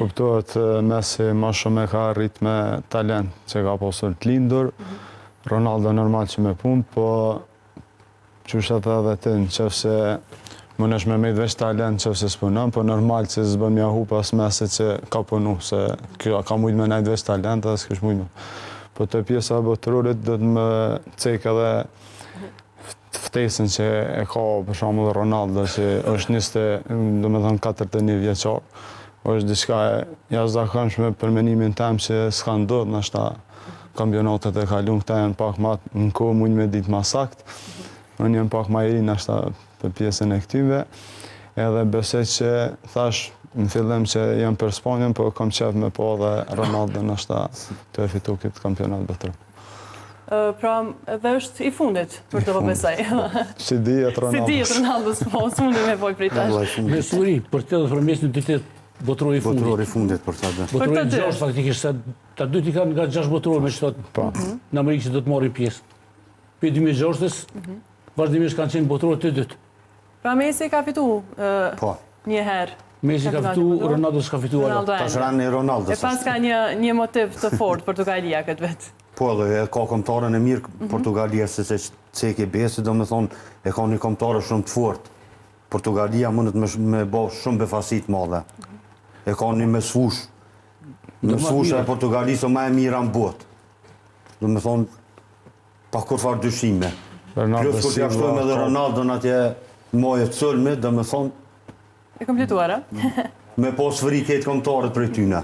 Kuptohet Messi ma shumë e ka arrit me talent që ka posur të lindur, Ronaldo normal që me punë, po që është edhe ti në qëfë se mënesh me mejtë veç talent që se s'punon, po normal që s'bëm ja hu pas Messi që ka punu, se kjo ka mujtë me najtë veç talent edhe s'kish mujtë me. Po të pjesa botërurit do të më cek edhe ftesën që e ka për shembull Ronaldo që është 41 vjeçar. Është diçka e jashtëzakonshme për menimin tim që s'ka ndodhur ndoshta kampionatet e kaluam këta janë pak më në kohë mund me ditë më sakt. Unë jam pak më i ri ndoshta për pjesën e këtyve. Edhe besoj që thash në fillim që jam për Spanjën, po kam qef me po dhe Ronaldo ndoshta të fitu këtë kampionat botëror. Pra, edhe është i fundit për të besoj. Si dihet Ronaldo. Si dihet Ronaldo, po s'mundi me fol prej tash. Me suri, për të dhe përmes në ditet botëror i fundit. Botëror i fundit për ta dhe. Botëror i 6 faktikisht, se ta dy t'i kanë nga 6 botëror me qëtot në Amerikë që do të marrin pjesë. Për 2006-ës, vazhdimisht kanë qenë botëror të dytë. Pra Messi ka fitu një herë. Messi ka fitu, Ronaldo s'ka fitu ajo. Tash ranë Ronaldo. E pas ka një motiv të fort Portugalia këtë vetë. Po edhe e ka kombëtarën e mirë Portugalia se që ceki besi, do me thonë e ka një kombëtarë shumë të fort. Portugalia mundet me bo shumë befasit madhe. E ka një mesfush. Mesfusha e Portugalisë o ma e mira në botë. Do me thonë, pa kur farë dyshime. Plus kur t'ja shtojmë edhe Ronaldo në atje moje të sëlme, do me thonë, E kompletuara. me posë fëri këtë kombëtarët për tyne.